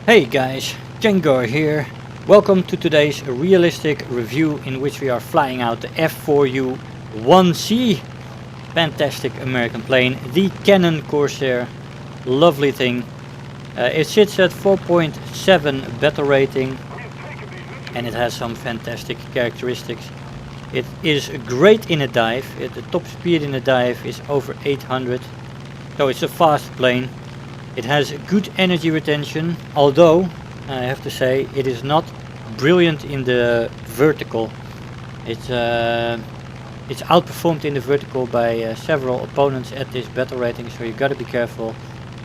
Hey guys, Jengar here. Welcome to today's realistic review in which we are flying out the F4U-1C. Fantastic American plane, the Canon Corsair. Lovely thing. It sits at 4.7 battle rating and it has some fantastic characteristics. It is great in a dive. The top speed in a dive is over 800. So it's a fast plane. It has good energy retention, although I have to say it is not brilliant in the vertical. It's outperformed in the vertical by several opponents at this battle rating, so you gotta be careful.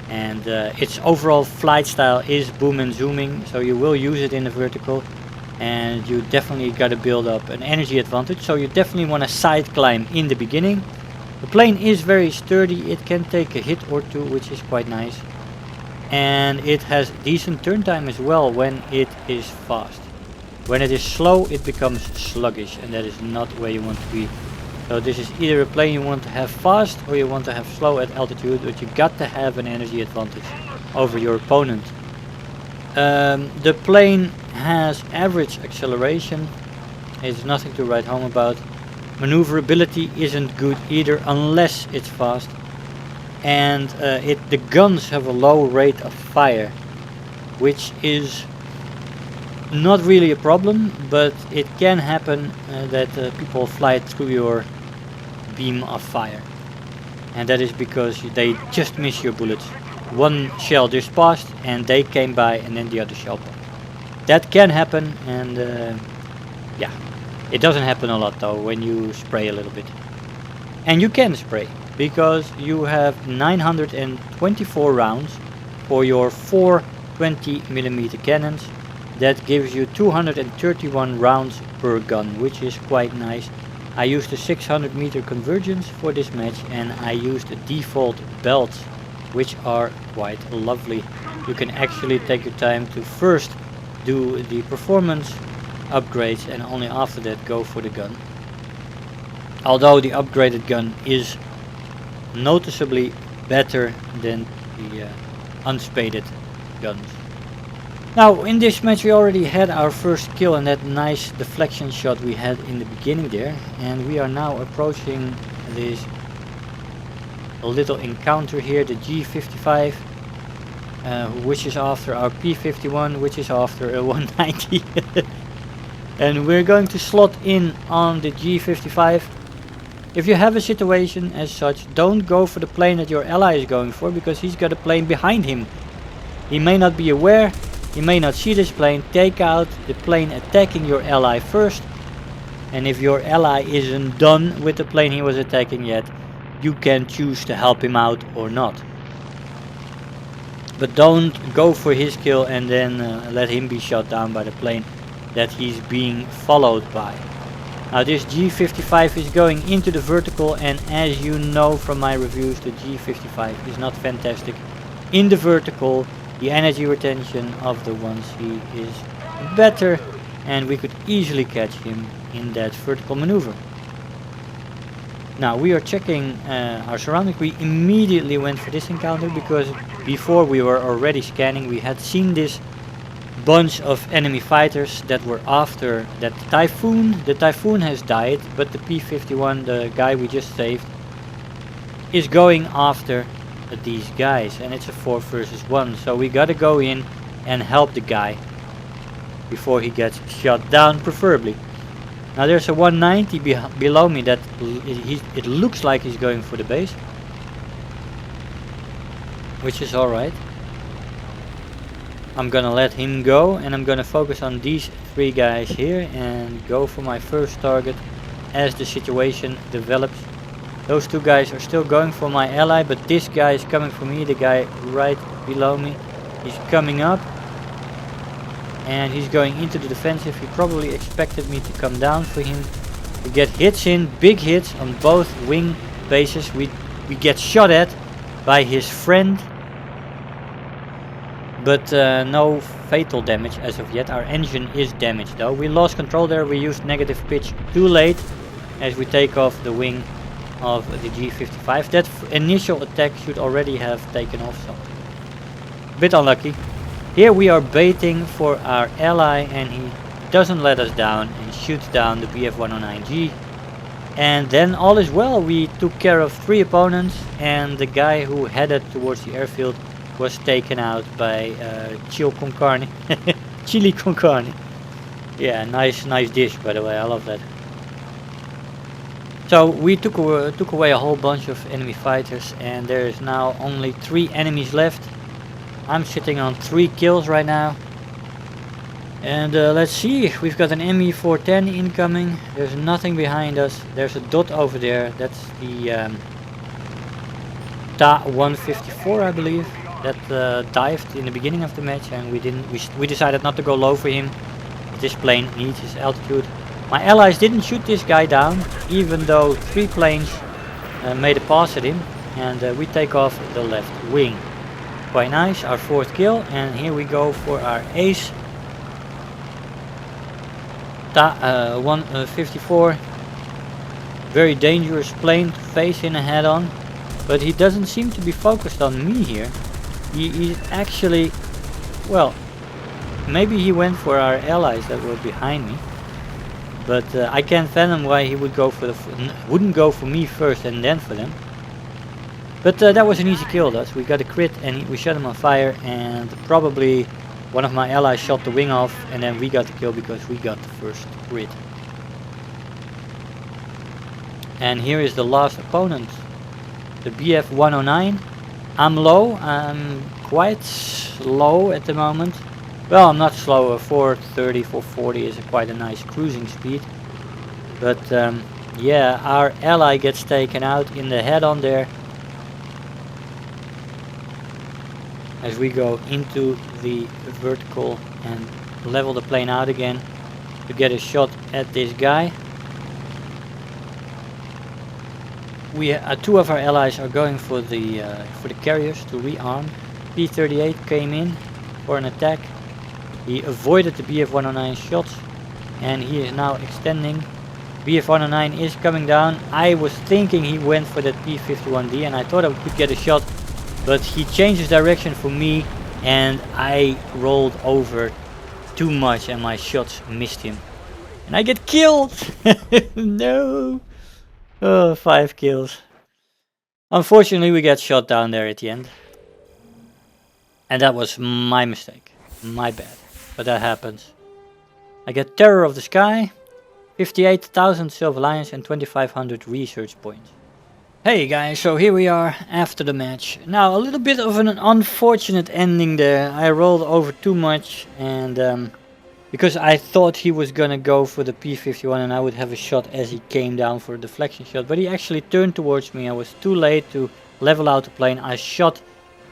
And its overall flight style is boom and zooming, so you will use it in the vertical, and you definitely gotta build up an energy advantage. So you definitely want to side climb in the beginning. The plane is very sturdy. It can take a hit or two, which is quite nice. And it has decent turn time as well when it is fast. When it is slow, it becomes sluggish, and that is not where you want to be. So this is either a plane you want to have fast or you want to have slow at altitude, but you got to have an energy advantage over your opponent. The plane has average acceleration. It's nothing to write home about. Maneuverability isn't good either unless it's fast. And the guns have a low rate of fire, which is not really a problem, but it can happen that people fly through your beam of fire, and that is because they just miss your bullets. One shell just passed and they came by, and then the other shell passed. That can happen, and yeah, it doesn't happen a lot though when you spray a little bit. And you can spray, because you have 924 rounds for your 4 20mm cannons. That gives you 231 rounds per gun, which is quite nice. I used a 600 meter convergence for this match, and I used default belts, which are quite lovely. You can actually take your time to first do the performance upgrades and only after that go for the gun. Although the upgraded gun is noticeably better than the unspaded guns. Now in this match we already had our first kill and that nice deflection shot we had in the beginning there, and we are now approaching this little encounter here, the G55, which is after our P51, which is after a 190. And we're going to slot in on the G55. If you have a situation as such, don't go for the plane that your ally is going for, because he's got a plane behind him. He may not be aware, he may not see this plane. Take out the plane attacking your ally first, and if your ally isn't done with the plane he was attacking yet, you can choose to help him out or not. But don't go for his kill and then let him be shot down by the plane that he's being followed by. Now this G55 is going into the vertical, and as you know from my reviews, the G55 is not fantastic in the vertical. The energy retention of the 1C is better, and we could easily catch him in that vertical maneuver. Now we are checking our surroundings. We immediately went for this encounter because before we were already scanning. We had seen this bunch of enemy fighters that were after that Typhoon. The Typhoon has died, but the P51, the guy we just saved, is going after these guys, and it's a 4 versus 1, so we gotta go in and help the guy before he gets shot down, preferably. Now there's a 190 below me that it looks like he's going for the base, which is alright. I'm gonna let him go, and I'm gonna focus on these 3 guys here and go for my first target as the situation develops. Those 2 guys are still going for my ally, but this guy is coming for me, the guy right below me. He's coming up and he's going into the defensive. He probably expected me to come down for him. We get hits in, big hits on both wing bases. We get shot at by his friend, but no fatal damage as of yet. Our engine is damaged though. We lost control there. We used negative pitch too late as we take off the wing of the G55. That initial attack should already have taken off, so a bit unlucky. Here we are baiting for our ally, and he doesn't let us down and shoots down the BF-109G. And then all is well. We took care of 3 opponents, and the guy who headed towards the airfield was taken out by chili con carne. Chili con carne. Yeah, nice dish, by the way. I love that. So we took away a whole bunch of enemy fighters, and there is now only 3 enemies left. I'm sitting on 3 kills right now. And let's see, we've got an ME410 incoming. There's nothing behind us. There's a dot over there. That's the Ta-154, I believe. That dived in the beginning of the match, and we decided not to go low for him. This plane needs his altitude. My allies didn't shoot this guy down, even though 3 planes made a pass at him, and we take off the left wing. Quite nice, our 4th kill, and here we go for our ace. Ta-154, very dangerous plane to face in a head-on, but he doesn't seem to be focused on me here. He actually, well, maybe he went for our allies that were behind me. But I can't fathom why he would go for wouldn't go for me first and then for them. But that was an easy kill. We got a crit and we shot him on fire, and probably one of my allies shot the wing off, and then we got the kill because we got the first crit. And here is the last opponent, the BF-109. I'm low. I'm quite slow at the moment. Well, I'm not slow. 430, 440 is quite a nice cruising speed. But yeah, our ally gets taken out in the head-on there. As we go into the vertical and level the plane out again to get a shot at this guy. We 2 of our allies are going for the carriers to rearm. P-38 came in for an attack. He avoided the BF-109 shots, and he is now extending. BF-109 is coming down. I was thinking he went for that P-51D, and I thought I could get a shot, but he changed his direction for me, and I rolled over too much and my shots missed him. And I get killed! No! Oh, 5 kills. Unfortunately, we got shot down there at the end. And that was my mistake. My bad. But that happens. I get Terror of the Sky, 58,000 Silver Lions and 2,500 research points. Hey guys, so here we are after the match. Now a little bit of an unfortunate ending there. I rolled over too much, and because I thought he was gonna go for the P-51 and I would have a shot as he came down for a deflection shot, but he actually turned towards me. I was too late to level out the plane. I shot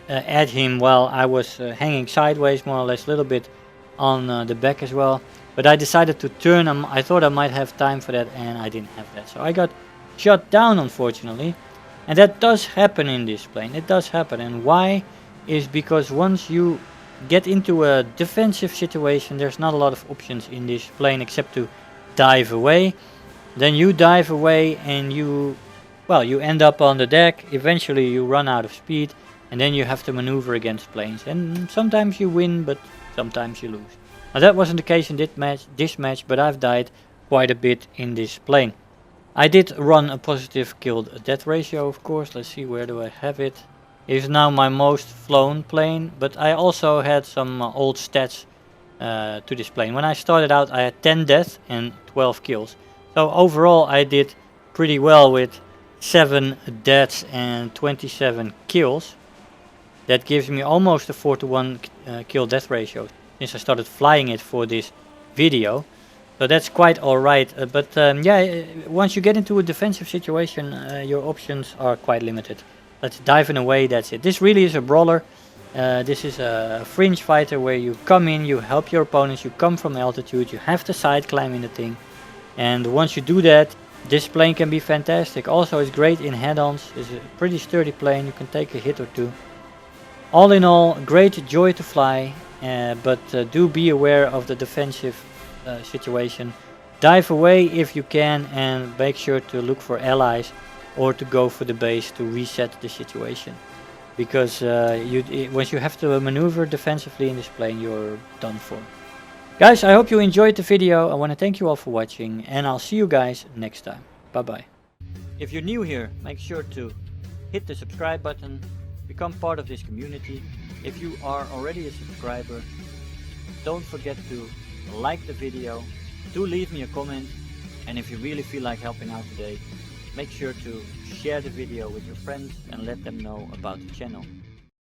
at him while I was hanging sideways, more or less, a little bit on the back as well. But I decided to turn. I thought I might have time for that, and I didn't have that. So I got shot down, unfortunately. And that does happen in this plane. It does happen. And why? Is because once you get into a defensive situation, there's not a lot of options in this plane except to dive away. Then you dive away and you end up on the deck. Eventually you run out of speed, and then you have to maneuver against planes. And sometimes you win, but sometimes you lose. Now that wasn't the case in this match, but I've died quite a bit in this plane. I did run a positive killed death ratio, of course. Let's see, where do I have it? It is now my most flown plane, but I also had some old stats to this plane. When I started out, I had 10 deaths and 12 kills. So overall I did pretty well with 7 deaths and 27 kills. That gives me almost a 4-to-1 kill death ratio since I started flying it for this video. So that's quite alright, but yeah, once you get into a defensive situation, your options are quite limited. Let's dive in away, that's it. This really is a brawler. This is a fringe fighter where you come in, you help your opponents, you come from altitude, you have to side climb in the thing. And once you do that, this plane can be fantastic. Also, it's great in head-ons. It's a pretty sturdy plane, you can take a hit or two. All in all, great joy to fly, but do be aware of the defensive situation. Dive away if you can, and make sure to look for allies or to go for the base to reset the situation. because once you have to maneuver defensively in this plane, you're done for. Guys, I hope you enjoyed the video. I want to thank you all for watching, and I'll see you guys next time. Bye bye. If you're new here, make sure to hit the subscribe button, become part of this community. If you are already a subscriber, don't forget to like the video, do leave me a comment, and if you really feel like helping out today, make sure to share the video with your friends and let them know about the channel.